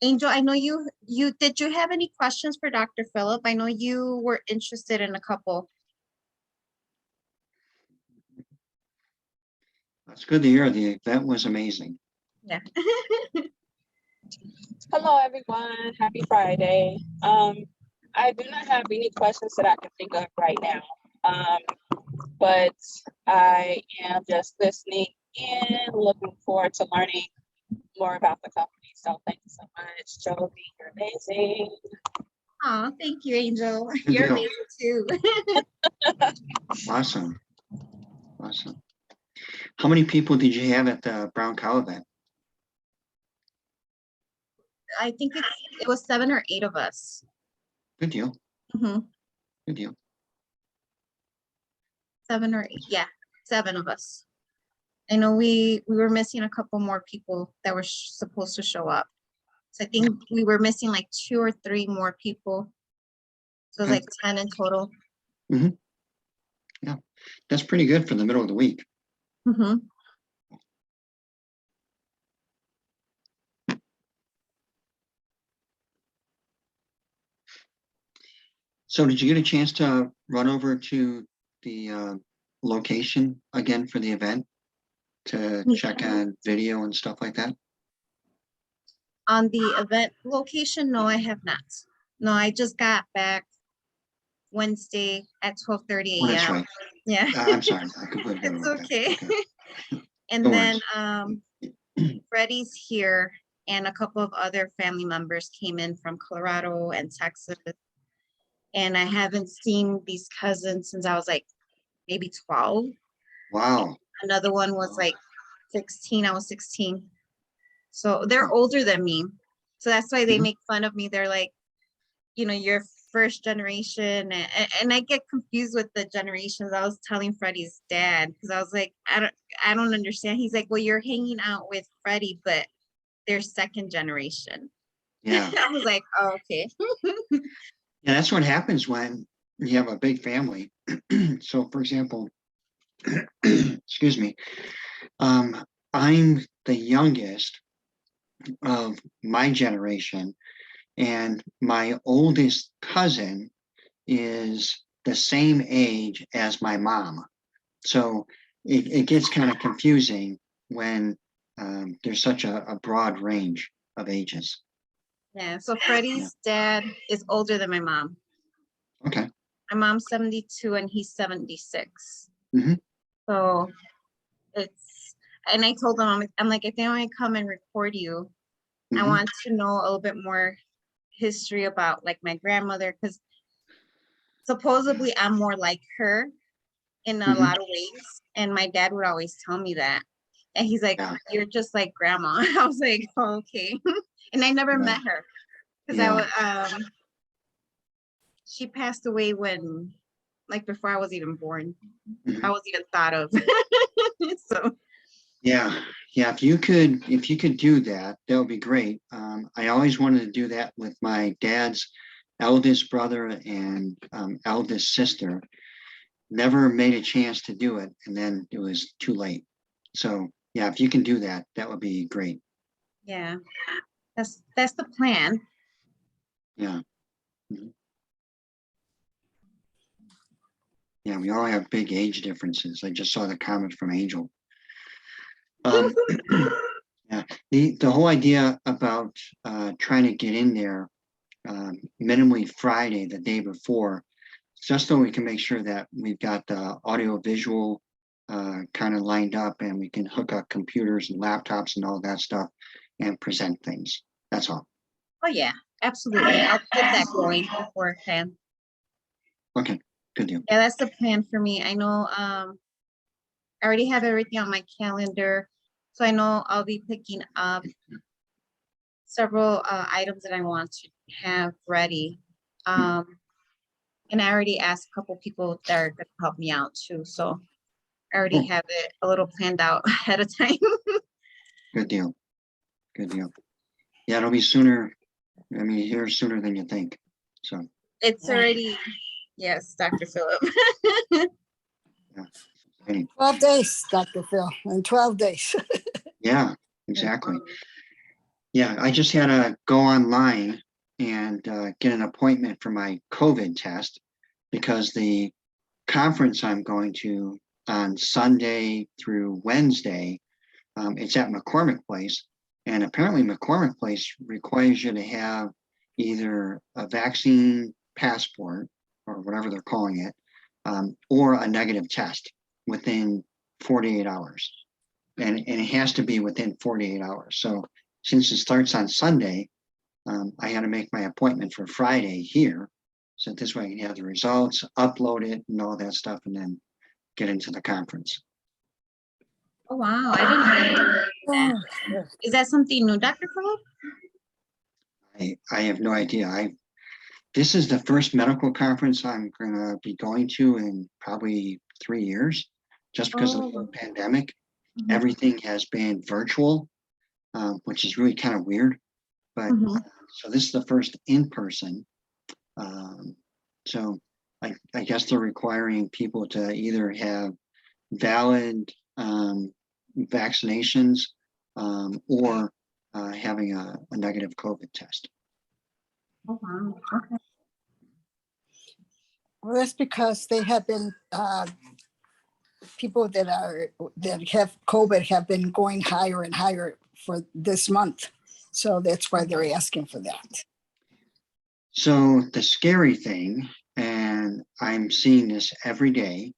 Angel, I know did you have any questions for Dr. Phillip? I know you were interested in a couple. That's good to hear. The event was amazing. Yeah. Hello, everyone. Happy Friday. I do not have any questions that I can think of right now, but I am just listening in, looking forward to learning more about the company. So thank you so much, Jovi. You're amazing. Oh, thank you, Angel. Good You're deal. amazing too. Awesome. Awesome. How many people did you have at the Brown Cow event? I think it was 7 or 8 of us. Good deal. Mm-hmm. Good deal. 7 or 8, yeah, 7 of us. I know we were missing a couple more people that were supposed to show up. So I think we were missing like 2 or 3 more people. So it was like 10 in total. Mm-hmm. Yeah, that's pretty good for the middle of the week. Mm-hmm. So did you get a chance to run over to the location again for the event to check on video and stuff like that? On the event location, no, I have not. No, I just got back Wednesday at 12:30 Oh, that's a.m. right. Yeah. I'm sorry. I completely It's forgot about that. okay. Okay. And No then worries. Freddie's here and a couple of other family members came in from Colorado and Texas. And I haven't seen these cousins since I was like maybe 12. Wow. Another one was like 16. I was 16. So they're older than me. So that's why they make fun of me. They're like, you're first generation. And I get confused with the generations. I was telling Freddie's dad, because I was like, I don't understand. He's like, well, you're hanging out with Freddie, but they're second generation. Yeah. I was like, oh, okay. Yeah, that's what happens when you have a big family. So for example, excuse me, I'm the youngest of my generation, and my oldest cousin is the same age as my mom. So it gets kind of confusing when there's such a broad range of ages. Yeah. So Freddie's dad is older than my mom. Okay. My mom's 72 and he's 76. Mm-hmm. So and I told him, I'm like, if they want to come and record you, I want to know a little bit more history about like my grandmother, because supposedly I'm more like her in a lot of ways. And my dad would always tell me that. And he's like, you're just like grandma. I was like, oh, okay. And I never met her because she passed away when, like before I was even born. I was even thought of. So yeah, if you could do that, that would be great. I always wanted to do that with my dad's eldest brother and eldest sister. Never made a chance to do it, and then it was too late. So yeah, if you can do that, that would be great. Yeah, that's the plan. Yeah. Yeah, we all have big age differences. I just saw the comment from Angel. Yeah, the whole idea about trying to get in there minimally Friday, the day before, just so we can make sure that we've got the audio visual kind of lined up and we can hook up computers and laptops and all that stuff and present things. That's all. Oh yeah, absolutely. I'll get that going beforehand. Okay, good deal. Yeah, that's the plan for me. I know I already have everything on my calendar. So I know I'll be picking up several items that I want to have ready. And I already asked a couple people that are going to help me out too. So I already have it a little planned out ahead of time. Good deal. Good deal. Yeah, it'll be sooner. I mean, here sooner than you think. So it's already, yes, Dr. Phillip. Yeah. 12 days, Dr. Phil, in 12 days. Yeah, exactly. Yeah, I just had to go online and get an appointment for my COVID test because the conference I'm going to on Sunday through Wednesday, it's at McCormick Place. And apparently McCormick Place requires you to have either a vaccine passport or whatever they're calling it, or a negative test within 48 hours. And it has to be within 48 hours. So since it starts on Sunday, I had to make my appointment for Friday here. So this way I can have the results, upload it and all that stuff, and then get into the conference. Oh, wow. I didn't know that. Oh, Is that something new, Dr. Phillip? I have no idea. This is the first medical conference I'm gonna be going to in probably 3 years, just because of the whole pandemic. Mhm. Everything has been virtual, which is really kind of weird. But Mhm. so this is the first in person. So I guess they're requiring people to either have valid vaccinations or having a negative COVID test. Oh, wow. Okay. well, that's because they have been, people that have COVID have been going higher and higher for this month. So that's why they're asking for that. So the scary thing, and I'm seeing this every day,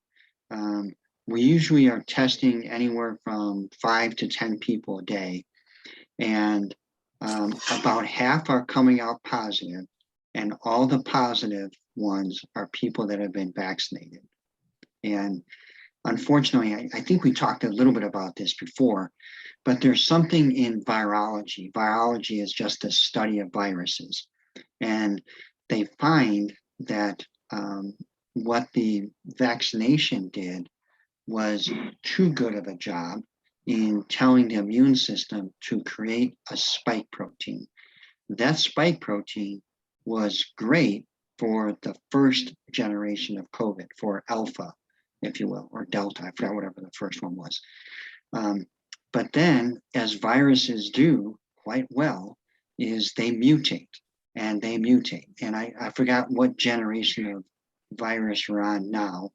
we usually are testing anywhere from 5 to 10 people a day, and about half are coming out positive, and all the positive ones are people that have been vaccinated. And unfortunately, I think we talked a little bit about this before, but there's something in virology. Virology is just the study of viruses. And they find that what the vaccination did was too good of a job in telling the immune system to create a spike protein. That spike protein was great for the first generation of COVID, for alpha, if you will, or delta, I forgot whatever the first one was. But then, as viruses do quite well, is they mutate and they mutate. And I forgot what generation of virus we're on now,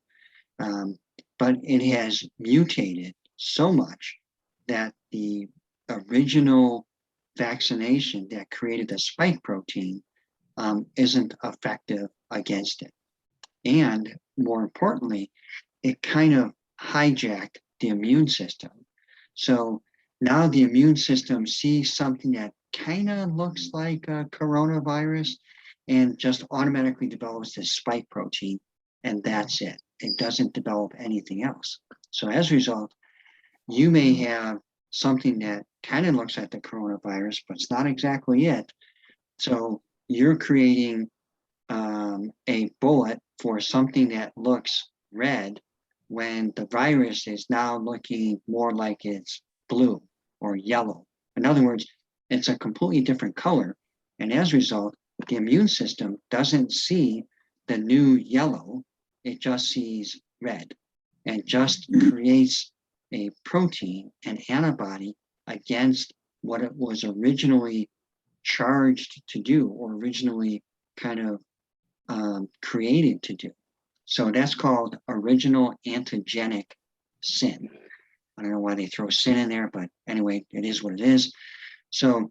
but it has mutated so much that the original vaccination that created the spike protein isn't effective against it. And more importantly, it kind of hijacked the immune system. So now the immune system sees something that kind of looks like a coronavirus and just automatically develops this spike protein, and that's it. It doesn't develop anything else. So as a result, you may have something that kind of looks like the coronavirus, but it's not exactly it. So you're creating a bullet for something that looks red when the virus is now looking more like it's blue or yellow. In other words, it's a completely different color. And as a result, the immune system doesn't see the new yellow, it just sees red and just creates a protein, an antibody against what it was originally charged to do or originally kind of created to do. So that's called original antigenic sin. I don't know why they throw sin in there, but anyway, it is what it is. So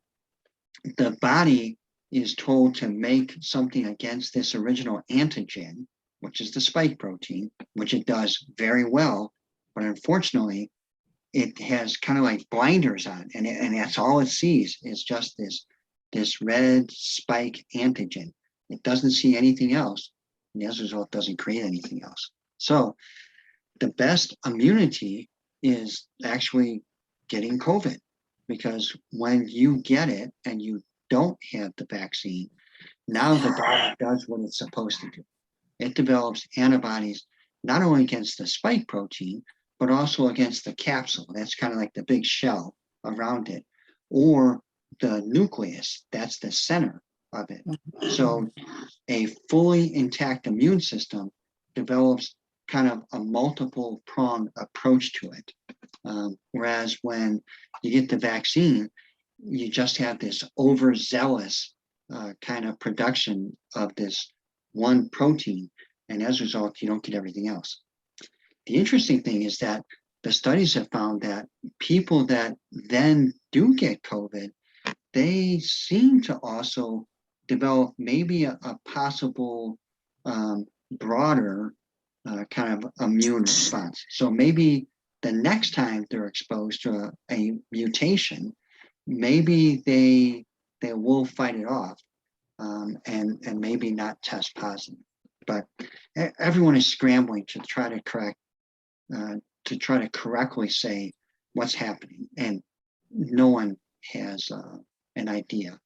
the body is told to make something against this original antigen, which is the spike protein, which it does very well. But unfortunately, it has kind of like blinders on, and that's all it sees is just this red spike antigen. It doesn't see anything else, and as a result, doesn't create anything else. So the best immunity is actually getting COVID, because when you get it and you don't have the vaccine, now the body does what it's supposed to do. It develops antibodies not only against the spike protein, but also against the capsule. That's kind of like the big shell around it, or the nucleus. That's the center of it. So a fully intact immune system develops kind of a multiple pronged approach to it. Whereas when you get the vaccine, you just have this overzealous kind of production of this one protein, and as a result, you don't get everything else. The interesting thing is that the studies have found that people that then do get COVID, they seem to also develop maybe a possible broader kind of immune response. So maybe the next time they're exposed to a mutation, maybe they will fight it off and maybe not test positive. But everyone is scrambling to try to correctly say what's happening, and no one has an idea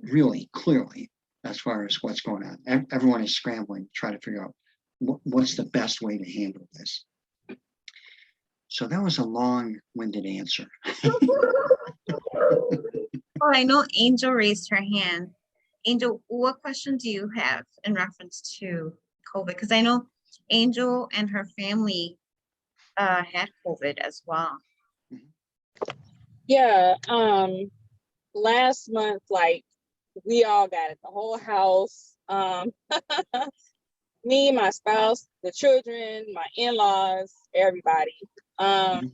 really clearly as far as what's going on. Everyone is scrambling to try to figure out what's the best way to handle this. So that was a long-winded answer. Oh, I know Angel raised her hand. Angel, what question do you have in reference to COVID? Because I know Angel and her family had COVID as well. Yeah, last month, like, we all got it, the whole house. Me, my spouse, the children, my in-laws, everybody. But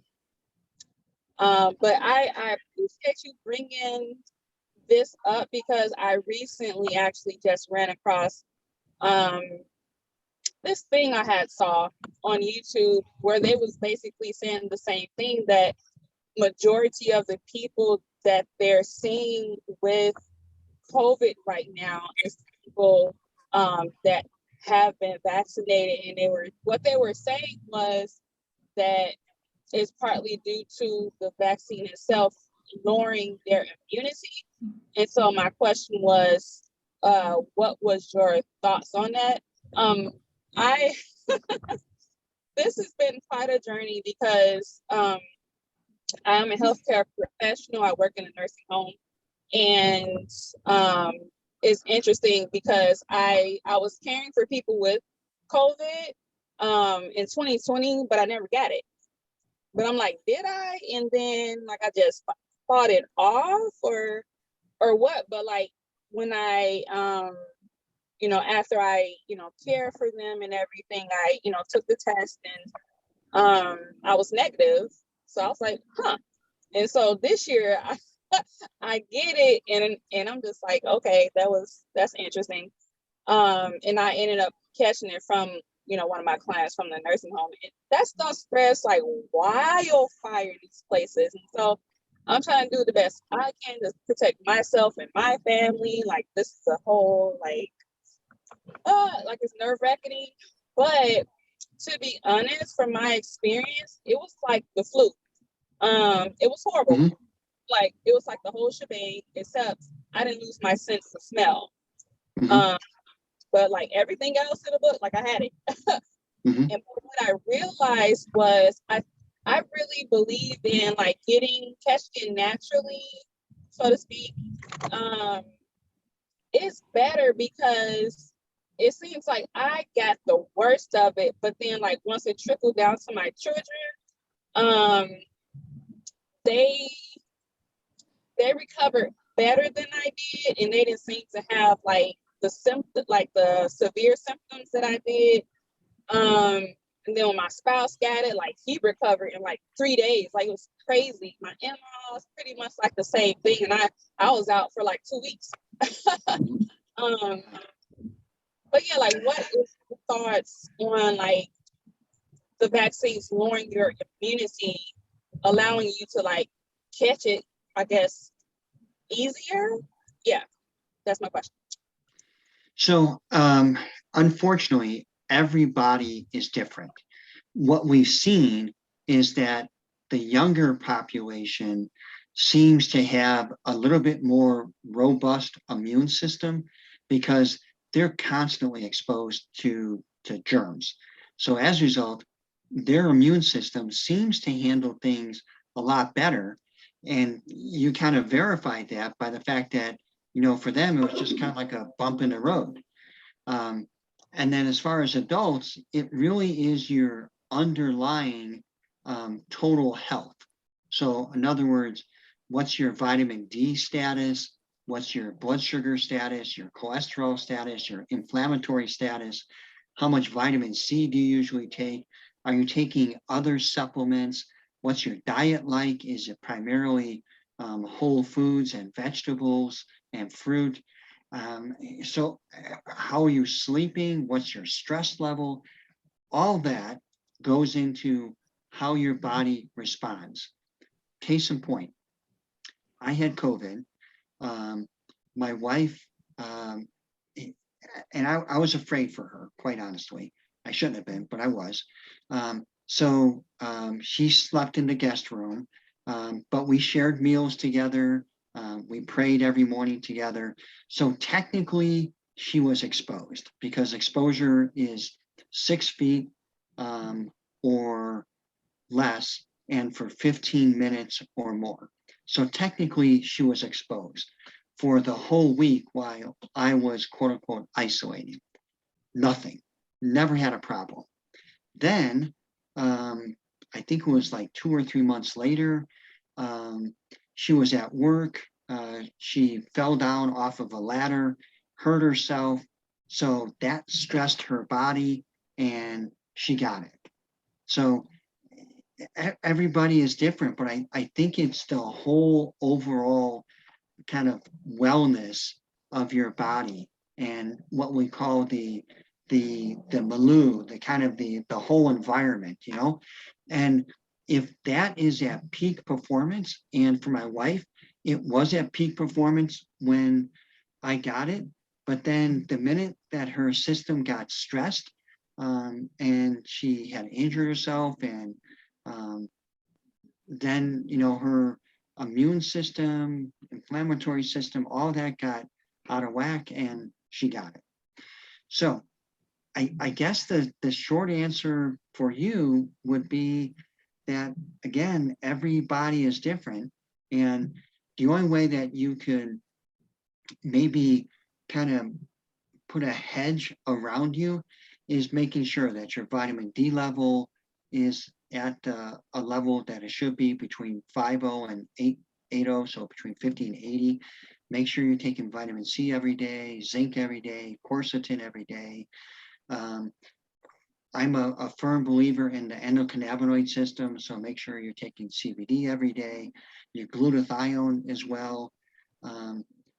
I appreciate you bringing this up, because I recently actually just ran across this thing I had saw on YouTube where they was basically saying the same thing, that majority of the people that they're seeing with COVID right now is people that have been vaccinated, and what they were saying was that it's partly due to the vaccine itself lowering their immunity. And so my question was, what was your thoughts on that? I this has been quite a journey, because I'm a healthcare professional. I work in a nursing home, and it's interesting because I was caring for people with COVID in 2020, but I never got it. But I'm like, did I? And then like I just fought it off, or what? But like when I after I care for them and everything, I took the test, and I was negative. So I was like, huh. And so this year I get it, and I'm just like, okay, that's interesting. And I ended up catching it from one of my clients from the nursing home. And that stuff spreads like wildfire in these places. And so I'm trying to do the best I can to protect myself and my family. Like, this is a whole like it's nerve-wracking. But to be honest, from my experience, it was like the flu. It was horrible. Mhm. Like, it was like the whole shebang, except I didn't lose my sense of smell. Mhm. But like everything else in the book, like I had it. Mhm. And what I realized was I really believe in like catching naturally, so to speak. It's better, because it seems like I got the worst of it, but then like once it trickled down to my children, they recovered better than I did, and they didn't seem to have like the severe symptoms that I did. And then when my spouse got it, like he recovered in like 3 days. Like, it was crazy. My in-laws pretty much like the same thing, and I was out for like 2 weeks. But yeah, like, what is your thoughts on like the vaccines lowering your immunity, allowing you to like catch it, I guess, easier? Yeah, that's my question. So, unfortunately, everybody is different. What we've seen is that the younger population seems to have a little bit more robust immune system because they're constantly exposed to germs. So as a result, their immune system seems to handle things a lot better. And you kind of verified that by the fact that, for them, it was just kind of like a bump in the road. And then as far as adults, it really is your underlying total health. So in other words, what's your vitamin D status, what's your blood sugar status, your cholesterol status, your inflammatory status, how much vitamin C do you usually take? Are you taking other supplements? What's your diet like? Is it primarily whole foods and vegetables and fruit? So how are you sleeping? What's your stress level? All that goes into how your body responds. Case in point, I had COVID. My wife, and I was afraid for her, quite honestly. I shouldn't have been, but I was. She slept in the guest room, but we shared meals together. We prayed every morning together. So technically, she was exposed because exposure is 6 feet or less and for 15 minutes or more. So technically, she was exposed for the whole week while I was quote unquote isolating. Nothing, never had a problem. Then I think it was like 2 or 3 months later, she was at work. She fell down off of a ladder, hurt herself. So that stressed her body and she got it. So everybody is different, but I think it's the whole overall kind of wellness of your body and what we call the milieu, the kind of the whole environment, you know. And if that is at peak performance, and for my wife, it was at peak performance when I got it, but then the minute that her system got stressed, and she had injured herself, and then her immune system, inflammatory system, all that got out of whack, and she got it. So I guess the short answer for you would be that, again, everybody is different, and the only way that you could maybe kind of put a hedge around you is making sure that your vitamin D level is at a level that it should be between 5.0 and 8.0, so between 50 and 80. Make sure you're taking vitamin C every day, zinc every day, quercetin every day. I'm a firm believer in the endocannabinoid system, so make sure you're taking CBD every day, your glutathione as well.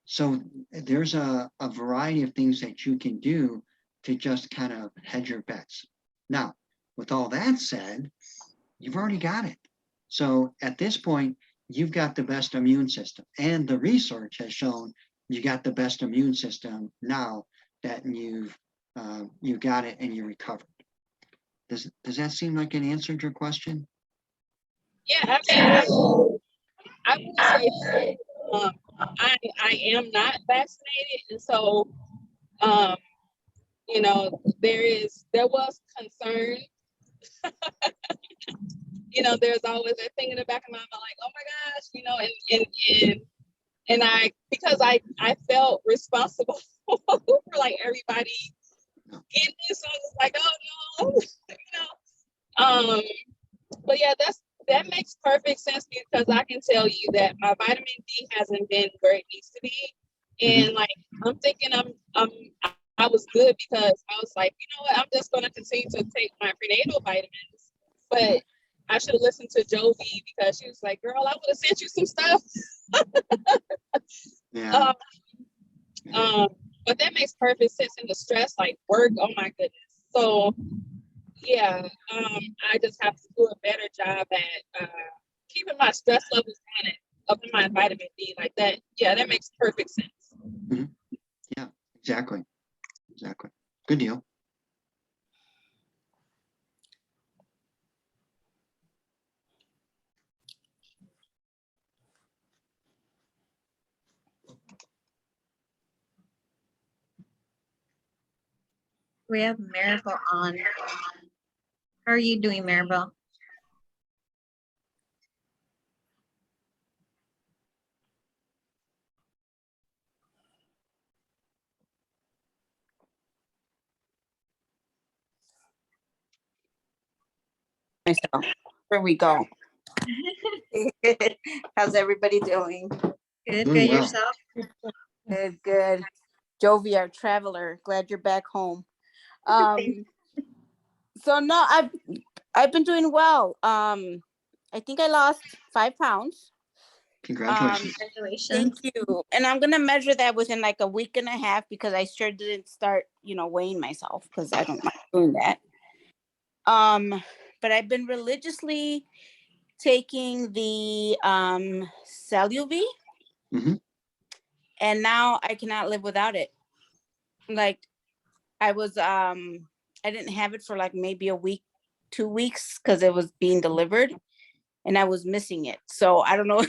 So there's a variety of things that you can do to just kind of hedge your bets. Now, with all that said, you've already got it. So at this point, you've got the best immune system. And the research has shown you got the best immune system now that you've got it and you recovered. Does that seem like it answered your question? Yeah, absolutely. I would say I am not vaccinated, and so there was concern. There's always that thing in the back of my mind, like, oh my gosh, and because I felt responsible for like everybody getting this, so I was like, oh no, but yeah, that makes perfect sense because I can tell you that my vitamin D hasn't been where it needs to be, and like I'm thinking I was good because I was like, you know what, I'm just going to continue to take my prenatal vitamins, but I should have listened to Jovi because she was like, girl, I would have sent you some stuff. Yeah. But that makes perfect sense in the stress, like work. Oh my goodness. So yeah, I just have to do a better job at keeping my stress levels on it, upping my vitamin D like that. Yeah, that makes perfect sense. Mm-hmm. Yeah, exactly. Good deal. We have Maribel on. How are you doing, Maribel? Myself. Where we go. How's everybody doing? Good, Doing good well. yourself? Good, good. Jovi, our traveler, glad you're back home. So no, I've been doing well. I think I lost 5 pounds. Congratulations. Congratulations. Thank you. And I'm gonna measure that within like a week and a half because I sure didn't start, weighing myself because I don't like doing that. But I've been religiously taking the Celluvi, Mhm. and now I cannot live without it. Like I didn't have it for like maybe a week, 2 weeks because it was being delivered and I was missing it. So I don't know.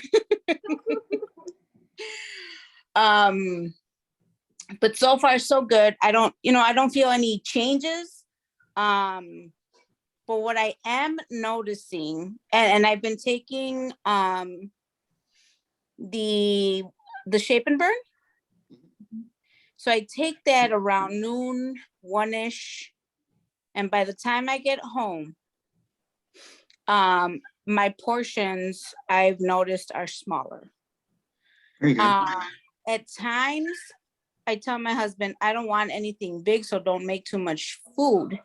But so far so good. I don't feel any changes. But what I am noticing, and I've been taking the Shape and Burn. So I take that around noon, 1-ish, and by the time I get home, my portions I've noticed are smaller. Very good. At times, I tell my husband I don't want anything big, so don't make too much food.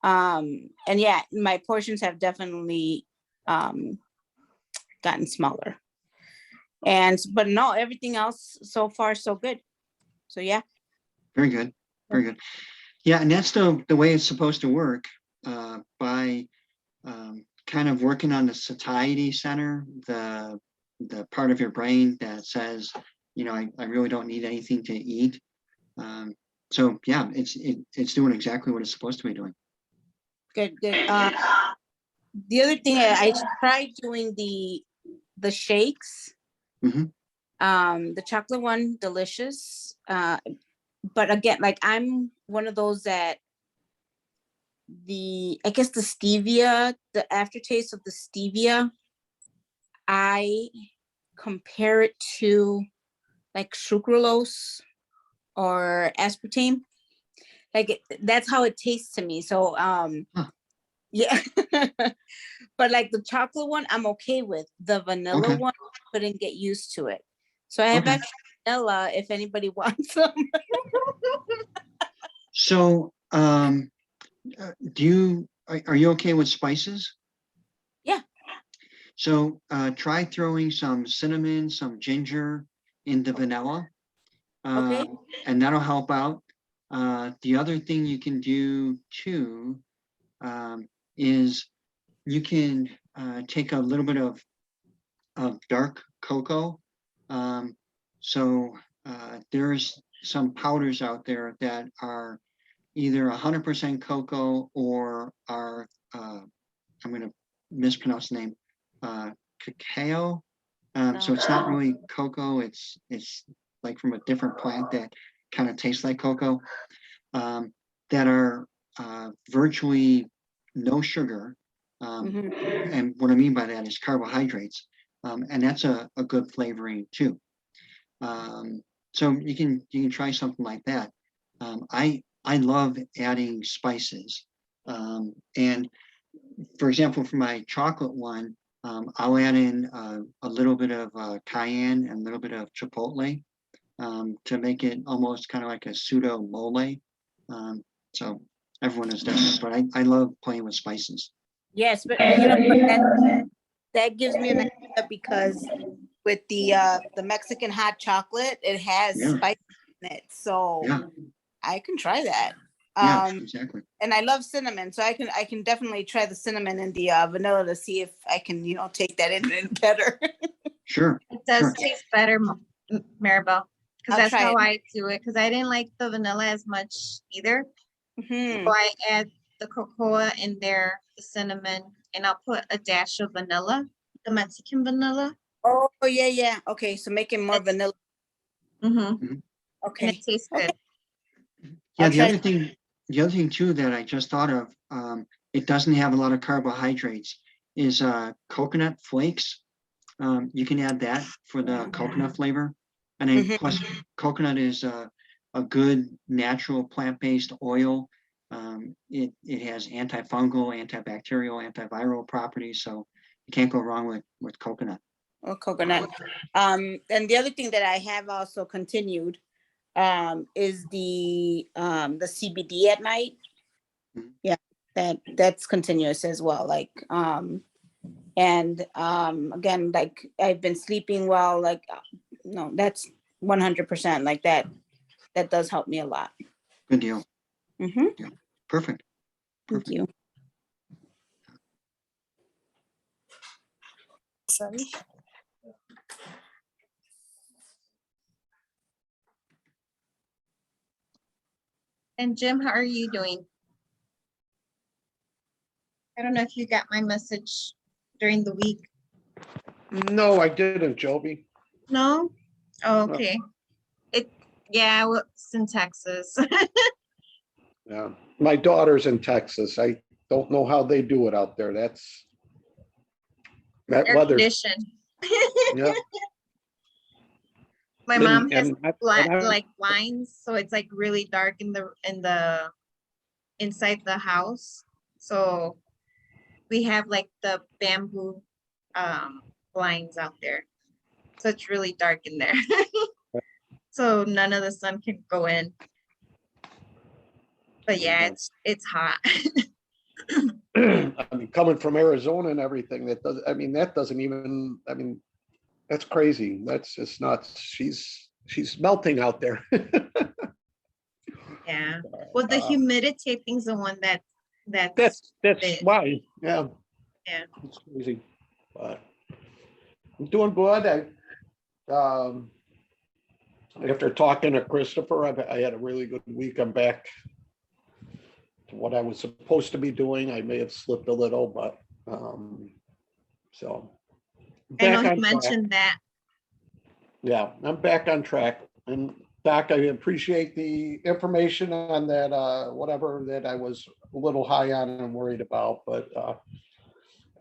And yeah, my portions have definitely gotten smaller. But no, everything else so far so good. So yeah. Very good. Very good. Yeah, and that's the way it's supposed to work, by kind of working on the satiety center, the part of your brain that says, I really don't need anything to eat. So yeah, it's doing exactly what it's supposed to be doing. Good. The other thing I tried doing the shakes. Mhm. The chocolate one, delicious. But again, like I'm one of those that I guess the stevia, the aftertaste of the stevia, I compare it to like sucralose or aspartame. Like that's how it tastes to me. So Huh. yeah. But like the chocolate one, I'm okay with. The vanilla Okay. one, couldn't get used to it. So I have Okay. extra vanilla if anybody wants some. So, are you okay with spices? Yeah. So, try throwing some cinnamon, some ginger in the vanilla, Okay. and that'll help out. The other thing you can do too, is you can take a little bit of dark cocoa. So there's some powders out there that are either 100% cocoa or are, I'm going to mispronounce the name, cacao. So it's not really cocoa. It's like from a different plant that kind of tastes like cocoa, that are virtually no sugar. Mhm. And what I mean by that is carbohydrates. And that's a good flavoring too. So you can try something like that. I love adding spices. And for example, for my chocolate one, I'll add in a little bit of cayenne and a little bit of chipotle, to make it almost kind of like a pseudo mole. So everyone is different, but I love playing with spices. Yes, but that gives me an idea because with the Mexican hot chocolate, it has Yeah. spice in it. So Yeah, I can try that. yeah, exactly. And I love cinnamon, so I can definitely try the cinnamon and the vanilla to see if I can, take that in better. Sure. It does Sure. taste better, Maribel, because I'll that's try how it. I do it. Because I didn't like the vanilla as much either. Mhm. So I add the cocoa in there, the cinnamon, and I'll put a dash of vanilla, the Mexican vanilla. Oh yeah. Okay, so make it more vanilla. Mm-hmm. And Okay. it tastes Okay. good. Yeah, I'll the try other thing too that I just thought of, it doesn't have a lot of carbohydrates, is coconut flakes. You can add that for the coconut flavor. And then Mhm. plus coconut is a good natural plant-based oil. It has antifungal, antibacterial, antiviral properties. So You can't go wrong with coconut. or coconut. And the other thing that I have also continued is the CBD at night. Mhm. Yeah, that's continuous as well. Like and again, like I've been sleeping well. Like no, that's 100% like that. That does help me a lot. Good deal. Mm-hmm. Yeah. Perfect. Thank you. Sorry. And Jim, how are you doing? I don't know if you got my message during the week. No, I didn't, Joby. No? Oh, okay. Yeah, I was in Texas. Yeah, my daughter's in Texas. I don't know how they do it out there. That Air weather. conditioned. Yeah. My mom has And like blinds, so it's like really dark in the inside the house. So we have like the bamboo blinds out there. So it's really dark in there. So none of the sun can go in. But yeah, it's hot. I mean, coming from Arizona and everything, that doesn't even, that's crazy. That's just nuts. She's melting out there. Yeah. Well, the humidity, I think, is the one That's big. why. Yeah. Yeah. It's crazy. But I'm doing good. After talking to Christopher, I had a really good week. I'm back to what I was supposed to be doing. I may have slipped a little, but so I know back you on track. mentioned that. Yeah, I'm back on track. And Doc, I appreciate the information on that, whatever that I was a little high on and worried about, but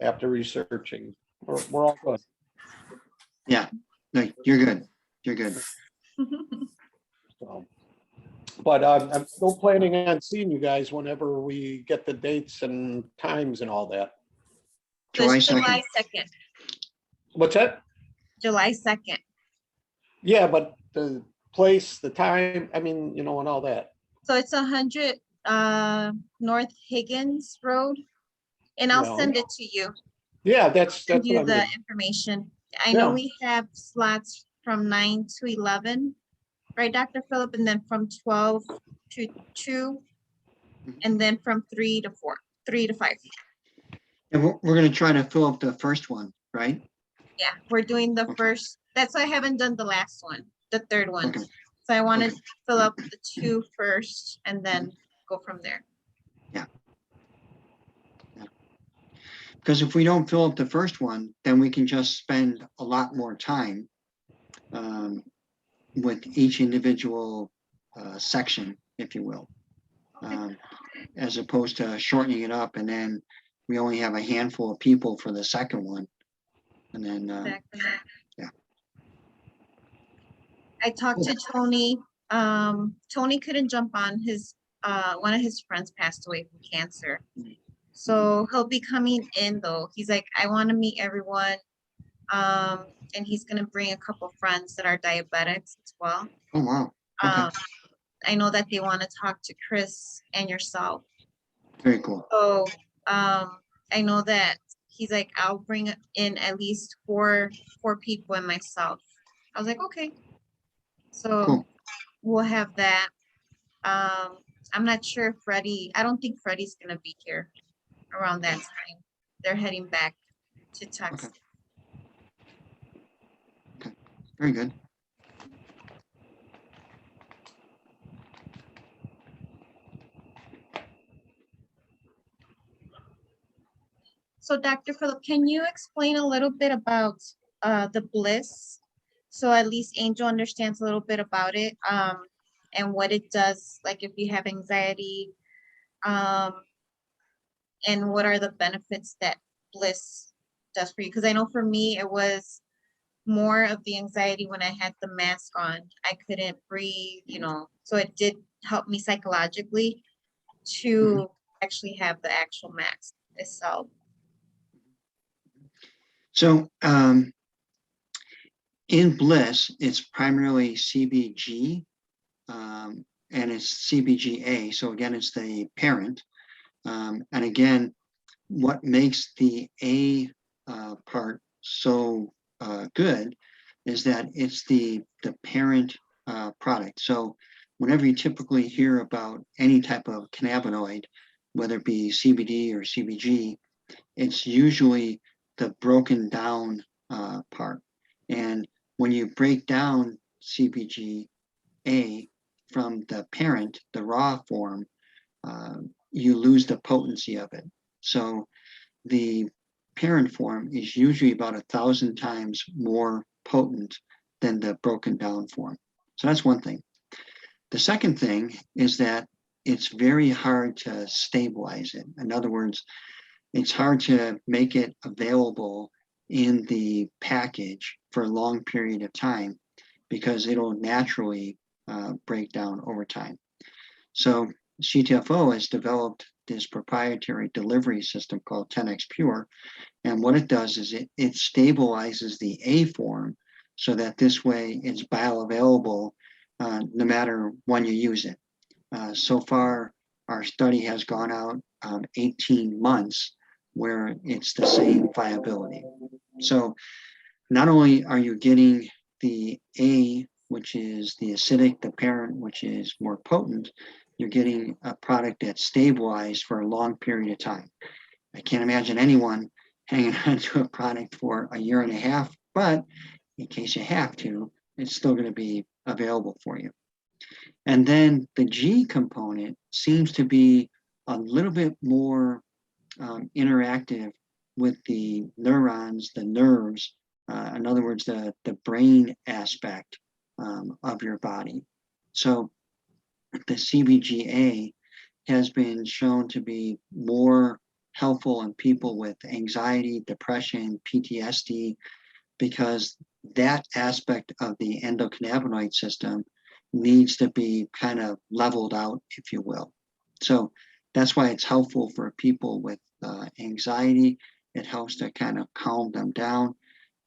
after researching, we're all good. Yeah. No, you're good. You're good. So, but I'm still planning on seeing you guys whenever we get the dates and times and all that. July It's 2nd. July 2nd. What's that? July 2nd. Yeah, but the place, the time, and all that. So it's 100 North Higgins Road. And I'll Yeah. send it to you. Yeah, that's Send what you I'm the doing. information. I know Yeah. we have slots from 9 to 11, right, Dr. Phillip? And then from 12 to 2, and then from 3 to 4, 3 to 5. And we're going to try to fill up the first one, right? Yeah, we're doing the Okay. first. That's why I haven't done the last one, the third one. Okay. So I wanted Okay. to fill up the 2 first and then go from there. Because if we don't fill up the first one, then we can just spend a lot more time with each individual section, if you will, as opposed to shortening it up, and then we only have a handful of people for the second one, and then Exactly. yeah. I talked to Tony. Tony couldn't jump on. His one of his friends passed away from cancer. So he'll be coming in though. He's like, I want to meet everyone. And he's gonna bring a couple friends that are diabetics as well. Oh wow. Okay. I know that they want to talk to Chris and yourself. Very cool. So I know that he's like, I'll bring in at least four people and myself. I was like, okay. So Cool. we'll have that. I'm not sure if I don't think Freddie's gonna be here around that time. They're heading back to Texas. Okay. Very good. So Dr. Phillip, can you explain a little bit about the Bliss? So at least Angel understands a little bit about it and what it does, like if you have anxiety, and what are the benefits that Bliss does for you? Because I know for me, it was more of the anxiety when I had the mask on. I couldn't breathe, so it did help me psychologically to actually have the actual mask itself. So in Bliss, it's primarily CBG, and it's CBGA. So again, it's the parent. And again, what makes the A part so good is that it's the parent product. So whenever you typically hear about any type of cannabinoid, whether it be CBD or CBG, it's usually the broken down part. And when you break down CBGA from the parent, the raw form, you lose the potency of it. So the parent form is usually about 1,000 times more potent than the broken down form. So that's one thing. The second thing is that it's very hard to stabilize it. In other words, it's hard to make it available in the package for a long period of time because it'll naturally break down over time. So CTFO has developed this proprietary delivery system called 10x Pure. And what it does is it stabilizes the A form so that this way it's bioavailable no matter when you use it. So far, our study has gone out 18 months where it's the same viability. So not only are you getting the A, which is the acidic, the parent, which is more potent, you're getting a product that's stabilized for a long period of time. I can't imagine anyone hanging on to a product for a year and a half, but in case you have to, it's still going to be available for you. And then the G component seems to be a little bit more interactive with the neurons, the nerves, in other words, the brain aspect of your body. So the CBGA has been shown to be more helpful in people with anxiety, depression, PTSD, because that aspect of the endocannabinoid system needs to be kind of leveled out, if you will. So that's why it's helpful for people with anxiety. It helps to kind of calm them down.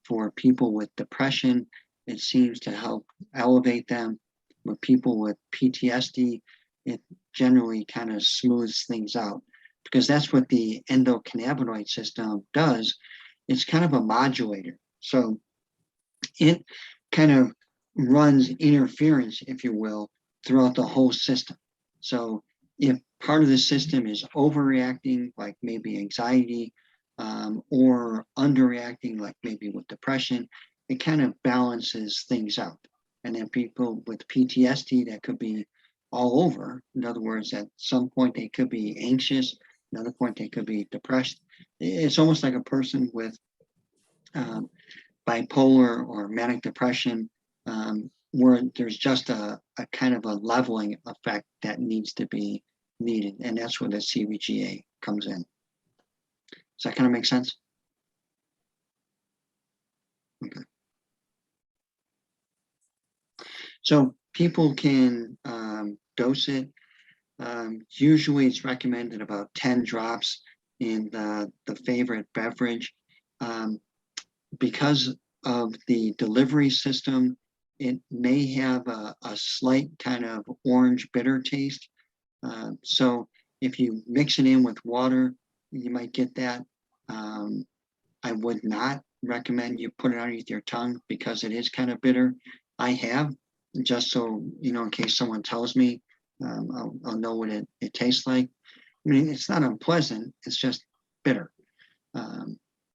For people with depression, it seems to help elevate them. With people with PTSD, it generally kind of smooths things out because that's what the endocannabinoid system does. It's kind of a modulator. So it kind of runs interference, if you will, throughout the whole system. So if part of the system is overreacting, like maybe anxiety, or underreacting, like maybe with depression, it kind of balances things out. And then people with PTSD, that could be all over. In other words, at some point they could be anxious, another point they could be depressed. It's almost like a person with bipolar or manic depression, where there's just a kind of a leveling effect that needs to be needed. And that's where the CBGA comes in. Does that kind of make sense? Okay. So people can dose it. Usually it's recommended about 10 drops in the favorite beverage. Because of the delivery system, it may have a slight kind of orange bitter taste. So if you mix it in with water, you might get that. I would not recommend you put it underneath your tongue because it is kind of bitter. I have, just so, you know, in case someone tells me, I'll know what it tastes like. I mean, it's not unpleasant, it's just bitter.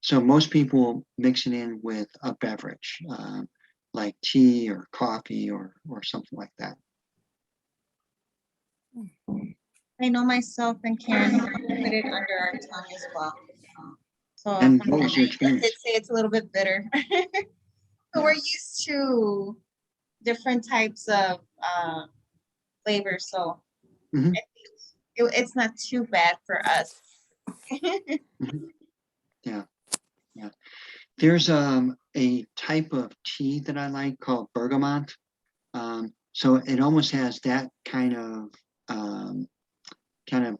So most people mix it in with a beverage, like tea or coffee or something like that. I know myself and Karen put it under our tongue as well. So And what was your I experience? did say it's a little bit bitter. So we're used to different types of flavors, so Mhm. it's not too bad for us. Yeah, yeah. There's a type of tea that I like called bergamot. So it almost has that kind of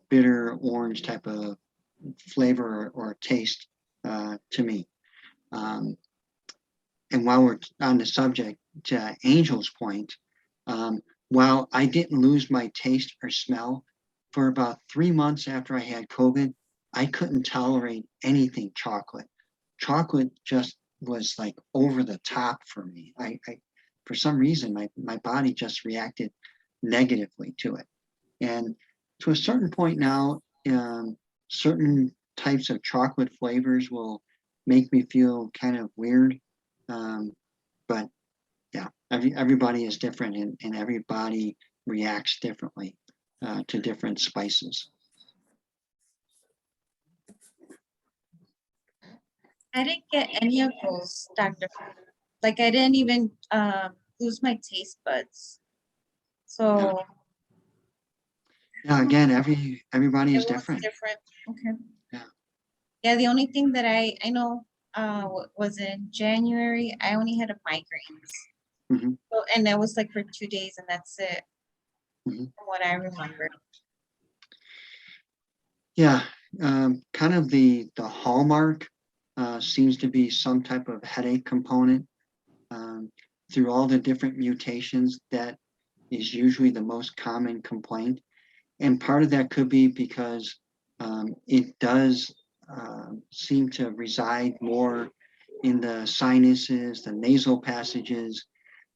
bitter orange type of flavor or taste to me. And while we're on the subject, to Angel's point, while I didn't lose my taste or smell, for about 3 months after I had COVID, I couldn't tolerate anything chocolate. Chocolate just was like over the top for me. I for some reason, my body just reacted negatively to it. And to a certain point now, certain types of chocolate flavors will make me feel kind of weird. But yeah, everybody is different, and everybody reacts differently to different spices. I didn't get any of those, Dr. Like I didn't even lose my taste buds. So Yeah, again, everybody it is was different. different. Okay. Yeah. Yeah, the only thing that I know was in January, I only had a migraines. Mhm. So, and that was like for 2 days, and that's it, Mhm. from what I remember. Yeah, kind of the hallmark seems to be some type of headache component. Through all the different mutations, that is usually the most common complaint. And part of that could be because it does seem to reside more in the sinuses, the nasal passages.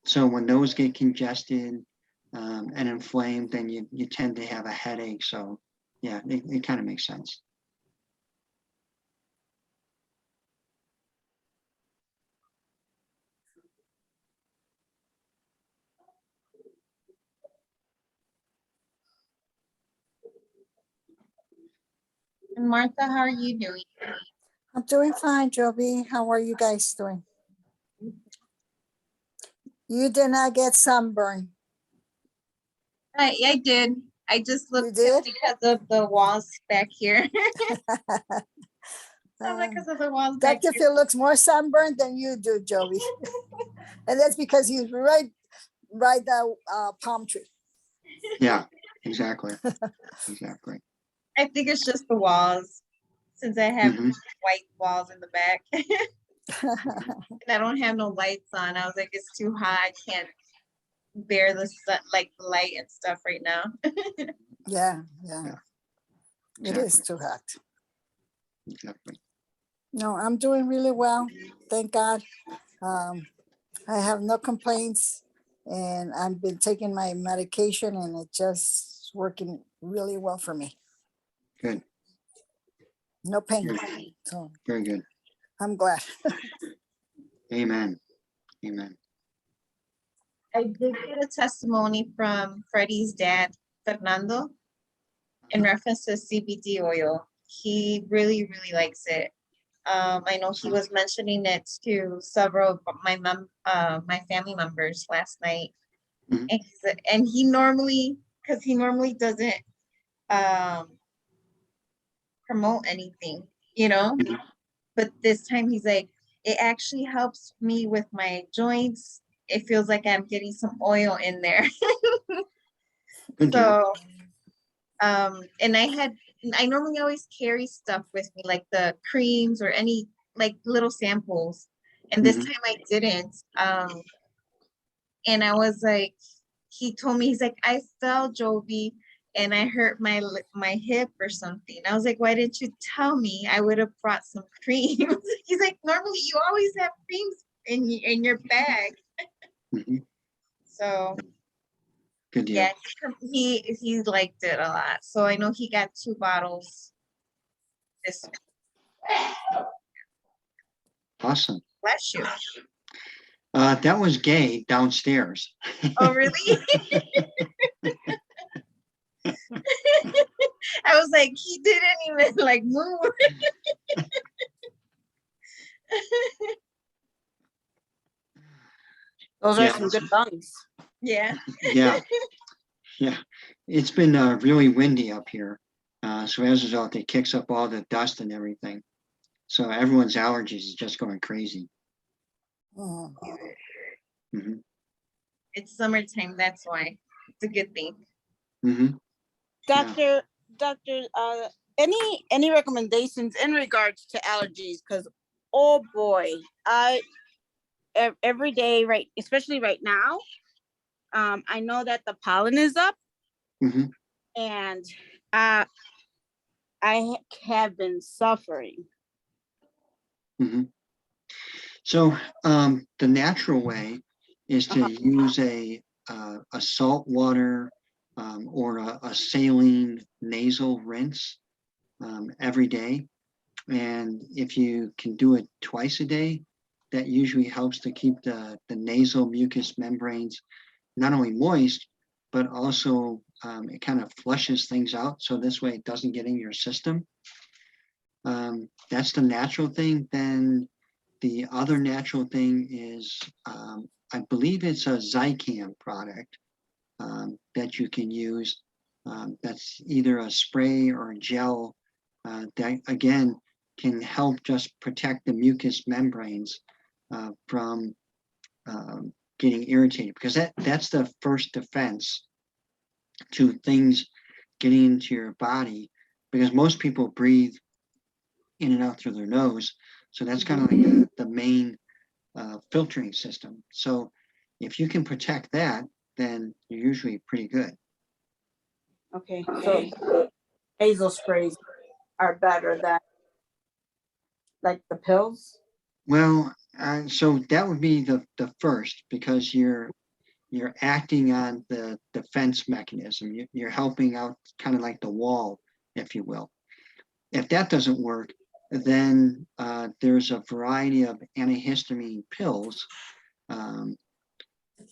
So when those get congested and inflamed, then you tend to have a headache. So yeah, it kind of makes sense. And Martha, how are you doing? I'm doing fine, Joby. How are you guys doing? You did not get sunburn. I did. I just You looked did? because of the walls back here. Uh, Because of the walls back Dr. here. Phil looks more sunburned than you do, Joby. And that's because he's right the palm tree. Yeah, exactly. Exactly. I think it's just the walls, since I have Mhm. white walls in the back. And I don't have no lights on. I was like, it's too hot. I can't bear the sun, like the light and stuff right now. Yeah. Yeah, It is exactly. too hot. Exactly. No, I'm doing really well. Thank God. I have no complaints, and I've been taking my medication, and it's just working really well for me. Good. No pain. Good. So Very good. I'm glad. Amen. Amen. I did get a testimony from Freddie's dad, Fernando, in reference to CBD oil. He really, really likes it. I know he was mentioning it to several of my family members last night. Mhm. And he normally, because he normally doesn't promote anything, you know? Mhm. But this time he's like, it actually helps me with my joints. It feels like I'm getting some oil in there. Good deal. So, and I normally always carry stuff with me, like the creams or any like little samples. And this Mhm. time I didn't. And I was like, he told me, he's like, I fell, Joby, and I hurt my hip or something. I was like, why didn't you tell me? I would have brought some creams. He's like, normally you always have creams in your bag. Mhm. So Good deal. yeah, he liked it a lot. So I know he got 2 bottles this Awesome. bless you. That was gay downstairs. Oh really? I was like, he didn't even like move. Those Yeah. are some good lungs. Yeah. Yeah. Yeah. It's been really windy up here. So as a result, it kicks up all the dust and everything. So everyone's allergies is just going crazy. Mhm. Mhm. It's summertime, that's why. It's a good thing. Mhm. Doctor, any recommendations in regards to allergies? Because Oh boy, every day, right, especially right now. I know that the pollen is up, Mhm, and have been suffering. mhm. So the natural way is to use a salt water or a saline nasal rinse every day. And if you can do it twice a day, that usually helps to keep the nasal mucous membranes not only moist, but also it kind of flushes things out. So this way it doesn't get in your system. That's the natural thing. Then the other natural thing is, I believe it's a Zicam product that you can use. That's either a spray or a gel that, again, can help just protect the mucous membranes from getting irritated, because that's the first defense to things getting into your body, because most people breathe in and out through their nose. So that's kind of like the main filtering system. So if you can protect that, then you're usually pretty good. Okay, so nasal sprays are better than like the pills. Well, so that would be the first, because you're acting on the defense mechanism. You're helping out kind of like the wall, if you will. If that doesn't work, then there's a variety of antihistamine pills. Um,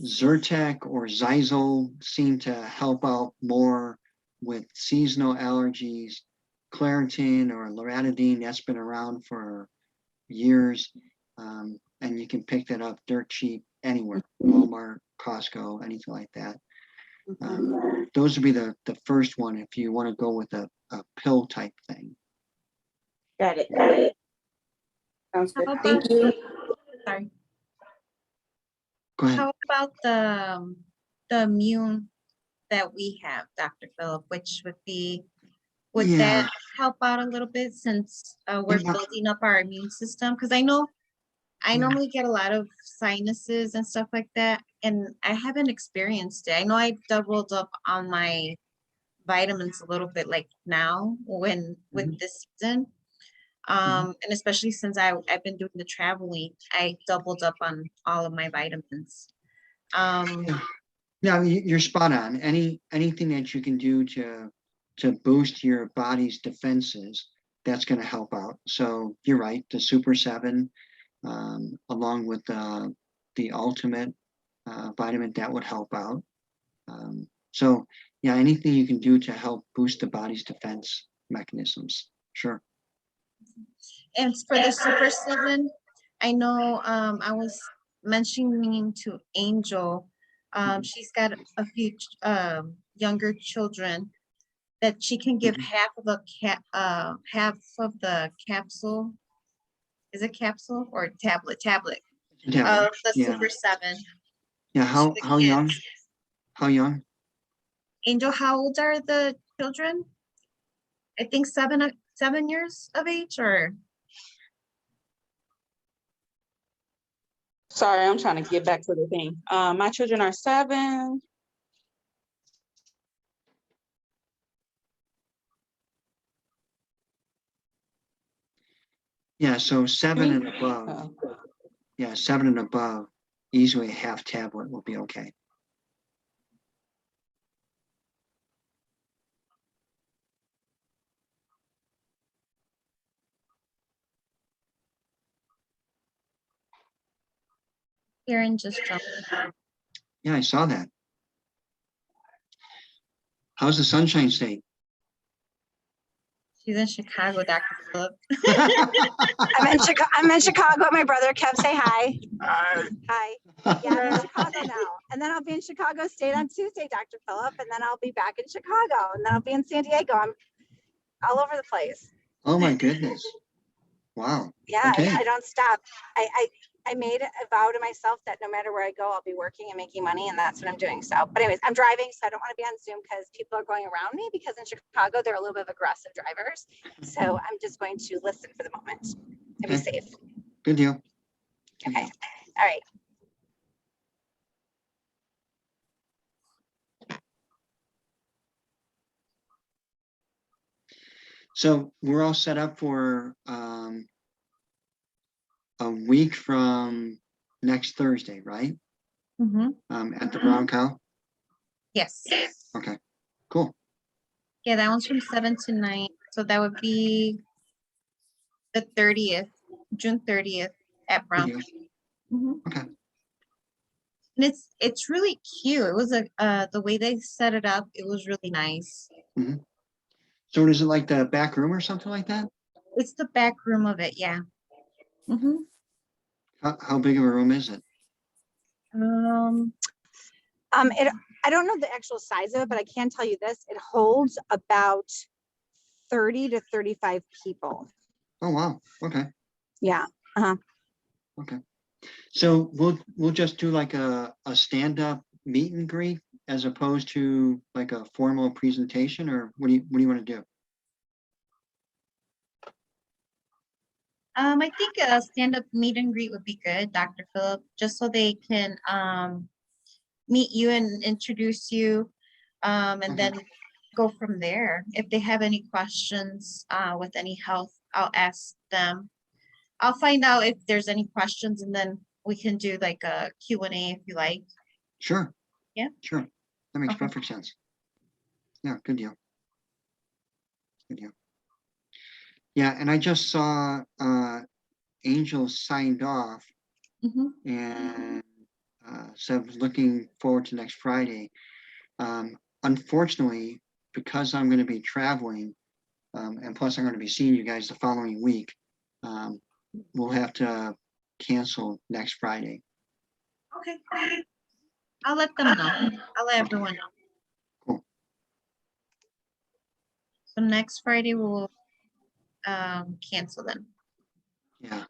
Zyrtec or Xyzal seem to help out more with seasonal allergies. Claritin or loratadine, that's been around for years, and you can pick that up dirt cheap anywhere, Walmart, Costco, anything like that. Those would be the first one if you want to go with a pill type thing. Got it. Sounds good. How Thank about, you. sorry, Go ahead. how about the immune that we have, Dr. Phillip, which would be, would Yeah, that help out a little bit since we're Yeah. building up our immune system? Because I know I normally get a lot of sinuses and stuff like that, and I haven't experienced it. I know I doubled up on my vitamins a little bit like now when with this season. And especially since I've been doing the traveling, I doubled up on all of my vitamins. Um, no, you're spot on. Anything that you can do to boost your body's defenses, that's going to help out. So you're right. The Super 7, along with the Ultimate vitamin, that would help out. So yeah, anything you can do to help boost the body's defense mechanisms, sure. and for the Super 7, I know I was mentioning to Angel, she's got a few younger children that she can give half of the capsule. Is it capsule or tablet? Tablet Tablet. of the Yeah. Super 7 Yeah. to the How young? kids. How young? Angel, how old are the children? I think 7 years of age, or Sorry, I'm trying to get back to the thing. My children are 7. Yeah. So 7 and above. Oh. Yeah, 7 and above. Easily a half tablet will be okay. Karen just jumped. Yeah, I saw that. How's the Sunshine State? She's in Chicago, Dr. Phillip. I'm in Chicago. My brother Kev, say hi. Hi. Yeah, I'm in Chicago now. And then I'll be in Chicago State on Tuesday, Dr. Phillip. And then I'll be back in Chicago. And then I'll be in San Diego. I'm all over the place. Oh my goodness. Wow. Yeah, Okay. I don't stop. I made a vow to myself that no matter where I go, I'll be working and making money. And that's what I'm doing. So, but anyways, I'm driving. So I don't want to be on Zoom because people are going around me, because in Chicago, they're a little bit of aggressive drivers. So I'm just going to listen for the moment and be safe. Good deal. Okay, all right. So we're all set up for a week from next Thursday, right? At the Brown Cow. Yes. Okay, cool. Yeah, that one's from 7 to 9. So that would be the 30th, June 30th at Good Brown. deal. Okay. And it's really cute. It was the way they set it up, it was really nice. So is it like the back room or something like that? It's the back room of it, yeah. How big of a room is it? I don't know the actual size of it, but I can tell you this, it holds about 30 to 35 people. Oh, wow. Okay. Yeah. Okay. So we'll just do like a stand-up meet and greet as opposed to like a formal presentation, or what do you want to do? I think a stand-up meet and greet would be good, Dr. Phillip, just so they can meet you and introduce you, and Okay. then go from there. If they have any questions with any health, I'll ask them. I'll find out if there's any questions, and then we can do like a Q&A if you like. Sure. Yeah. Sure. That makes Okay. perfect sense. Yeah, good deal. Good deal. Yeah, and I just saw Angel signed off and said looking forward to next Friday. Unfortunately, because I'm going to be traveling, and plus I'm going to be seeing you guys the following week, we'll have to cancel next Friday. Okay. I'll let them know. I'll let everyone know. Cool. So next Friday we'll cancel them. Yeah.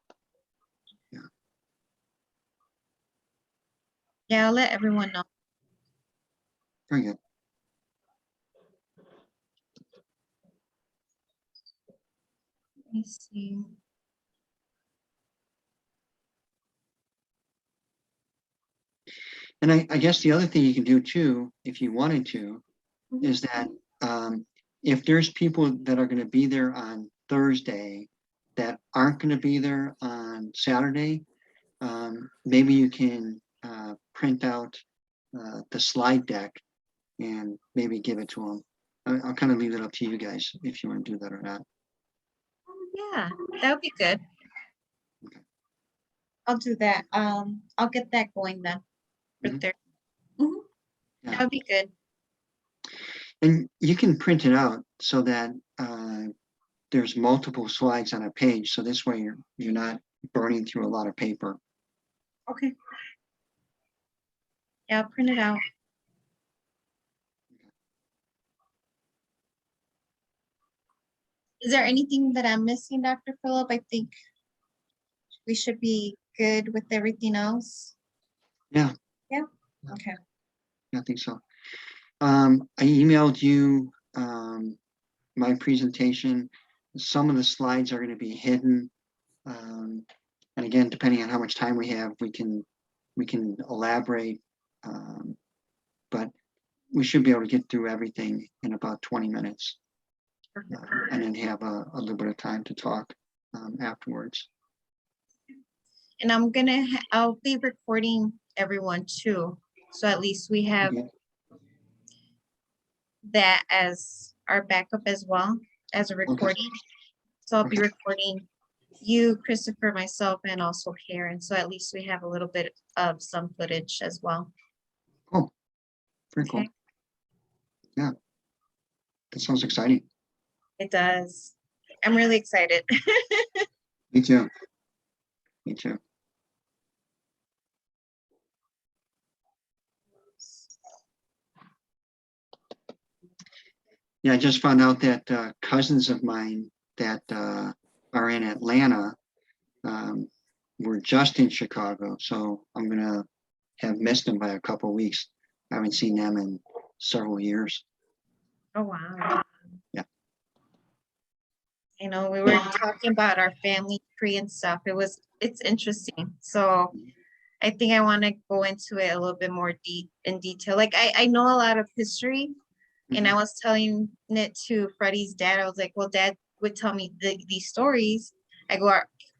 Yeah, I'll let everyone know. Very good. Let me see. And I guess the other thing you can do too, if you wanted to, is that if there's people that are going to be there on Thursday that aren't going to be there on Saturday, maybe you can print out the slide deck and maybe give it to them. I'll kind of leave it up to you guys if you want to do that or not. Yeah, that would be good. Okay. I'll do that. I'll get that going then. For Mhm. Thursday. Yeah. That would be good. And you can print it out so that there's multiple slides on a page. So this way you're not burning through a lot of paper. Okay. Yeah, I'll print it out. Is there anything that I'm missing, Dr. Phillip? I think we should be good with everything else. Yeah. Yeah. Okay. I think so. I emailed you my presentation. Some of the slides are going to be hidden. And again, depending on how much time we have, we can elaborate. But we should be able to get through everything in about 20 minutes. And then have a little bit of time to talk afterwards. And I'll be recording everyone too. So at least we have Okay. that as our backup as well as a recording. So I'll be recording you, Christopher, myself, and also Karen. So at least we have a little bit of some footage as well. Cool. Very cool. Yeah. That sounds exciting. It does. I'm really excited. Me too. Me too. Yeah, I just found out that cousins of mine that are in Atlanta were just in Chicago. So I'm going to have missed them by a couple of weeks. I haven't seen them in several years. Oh, wow. Yeah. You know, we were talking about our family tree and stuff. It's interesting. So I think I want to go into it a little bit more in detail. Like I know a lot of history, and I was telling it to Freddie's dad. I was like, well, Dad would tell me these stories. I go,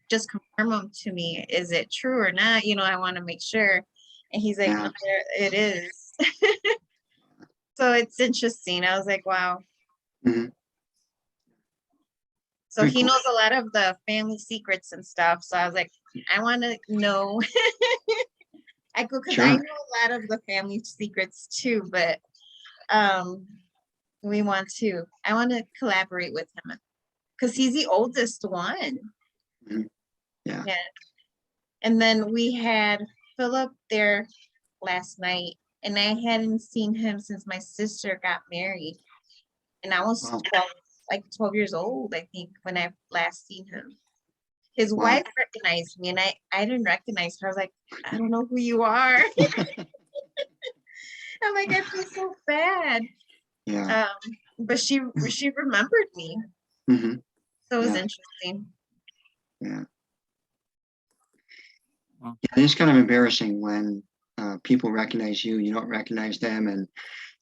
just confirm them to me. Is it true or not? You know, I want to make sure. And he's like, Yeah. no, it is. So it's interesting. I was like, wow. Mhm. So Very he cool. knows a lot of the family secrets and stuff. So I was like, I want to know. I go, because I Sure. know a lot of the family secrets too, but I want to collaborate with him because he's the oldest one. Mhm. Yeah. Yeah. And then we had Philip there last night, and I hadn't seen him since my sister got married. And I was Wow. 12 years old, I think, when I last seen him. His Wow. wife recognized me, and I didn't recognize her. I was like, I don't know who you are. I'm like, I feel so bad. Yeah. But she remembered me. Mhm. So it was Yeah. interesting. Yeah. Yeah, it's kind of embarrassing when people recognize you, you don't recognize them, and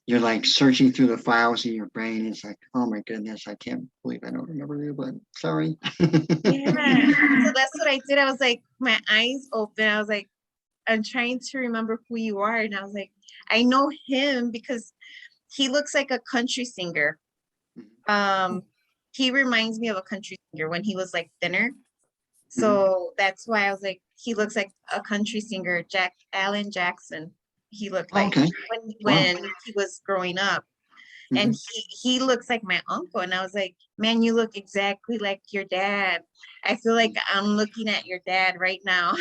you're like searching through the files in your brain. It's like, oh my goodness, I can't believe I don't remember you, but sorry. Yeah. So that's what I did. I was like, my eyes open. I was like, I'm trying to remember who you are. And I was like, I know him because he looks like a country singer. He reminds me of a country singer when he was like thinner. So that's why I was like, he looks like a country singer, Alan Jackson. He looked Oh, like okay. when he was growing up. And he looks like my uncle. And I was like, man, you look exactly like your dad. I feel like I'm looking at your dad right now.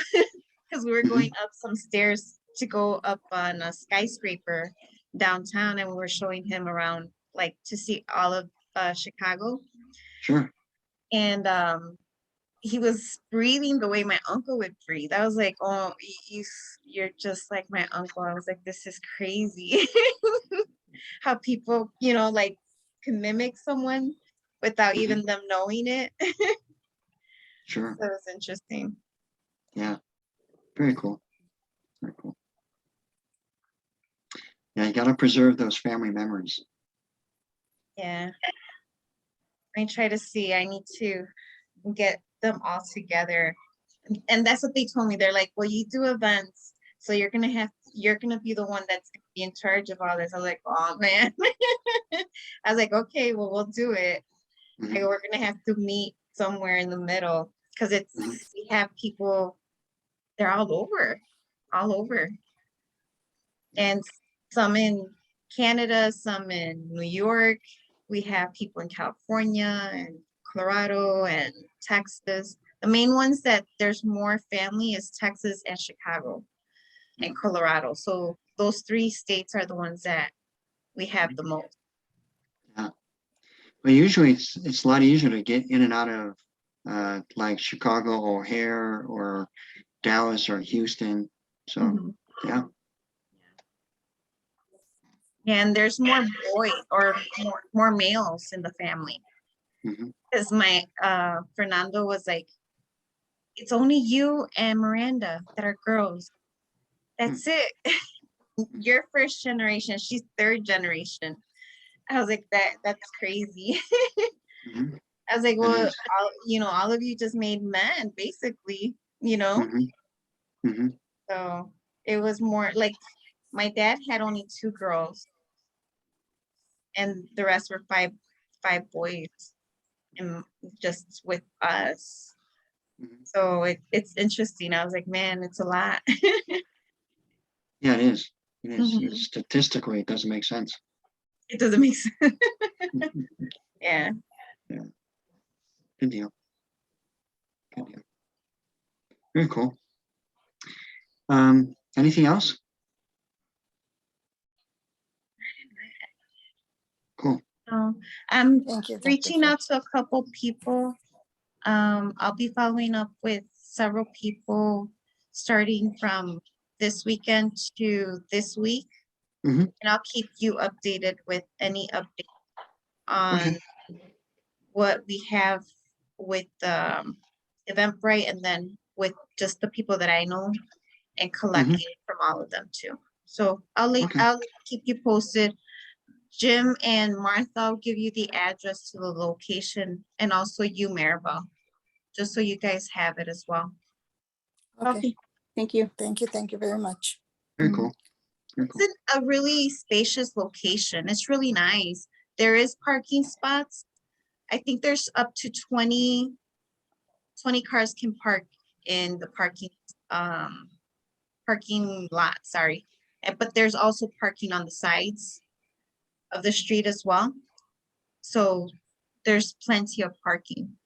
Because we were going up some stairs to go up on a skyscraper downtown, and we were showing him around, like, to see all of Chicago. Sure. And he was breathing the way my uncle would breathe. I was like, oh, you're just like my uncle. I was like, this is crazy. How people, you know, like, can mimic someone without even them knowing it. Sure. So it was interesting. Yeah. Very cool. Very cool. Yeah, you got to preserve those family memories. Yeah. I try to see, I need to get them all together. And that's what they told me. They're like, well, you do events, so you're gonna be the one that's gonna be in charge of all this. I was like, oh man. I was like, okay, well, we'll do it. I go, we're gonna have to meet somewhere in the middle because we have people, they're all over. And some in Canada, some in New York. We have people in California and Colorado and Texas. The main ones that there's more family is Texas and Chicago and Colorado. So those 3 states are the ones that we have the most. Yeah. Well, usually it's a lot easier to get in and out of like Chicago or O'Hare or Dallas or Houston. So yeah. And there's more boys or more males in the family. Because my Fernando was like, it's only you and Miranda that are girls. That's it. You're first generation. She's 3rd generation. I was like, that's crazy. I was like, well, all of you just made men, basically, you know? So it was more like my dad had only 2 girls, and the rest were five boys, and just with us. So it's interesting. I was like, man, it's a lot. Yeah, it is. It is. Statistically, it doesn't make sense. It doesn't make sense. Yeah. Yeah. Good deal. Good deal. Very cool. Anything else? Cool. I'm Thank you, Dr. reaching Phil. out to a couple people. I'll be following up with several people starting from this weekend to this week. And I'll keep you updated with any update on what we have with Eventbrite and then with just the people that I know and collecting from all of them too. So Okay. I'll keep you posted. Jim and Martha, I'll give you the address to the location and also you, Maribel, just so you guys have it as well. Okay, Okay, thank you. Thank you very much. Very cool. Very cool. It's a really spacious location. It's really nice. There is parking spots. I think there's up to 20 cars can park in the parking lot, sorry. But there's also parking on the sides of the street as well. So there's plenty of parking.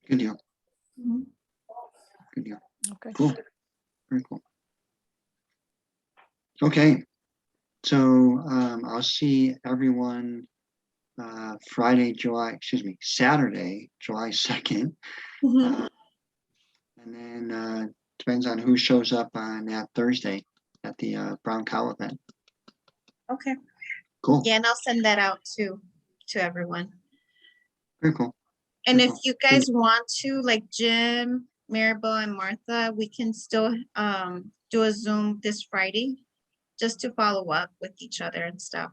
Good deal. Mhm. Good deal. Okay. Cool. Very cool. Okay. So I'll see everyone Saturday, July 2nd. Mhm. And then depends on who shows up on that Thursday at the Brown Cow event. Okay. Cool. Yeah, and I'll send that out to everyone. Very cool. And Very if cool. you guys want to, like Jim, Maribel, and Martha, we can still do a Zoom this Friday just to follow up with each other and stuff.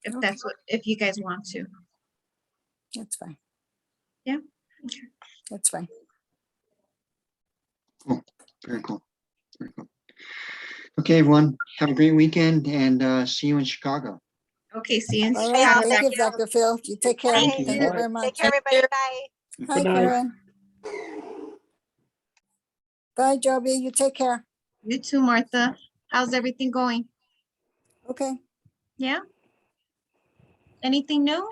If you guys want to. That's fine. Yeah. That's fine. Cool. Very cool. Very cool. Okay, everyone. Have a great weekend and see you in Chicago. Okay, see you in All Chicago. right. Thank you, Dr. Phil. You take care. Thank Thank you. you very much. Take care, everybody. Bye. Hi, Good night. Karen. Bye, Joby. You take care. You too, Martha. How's everything going? Okay. Yeah? Anything new?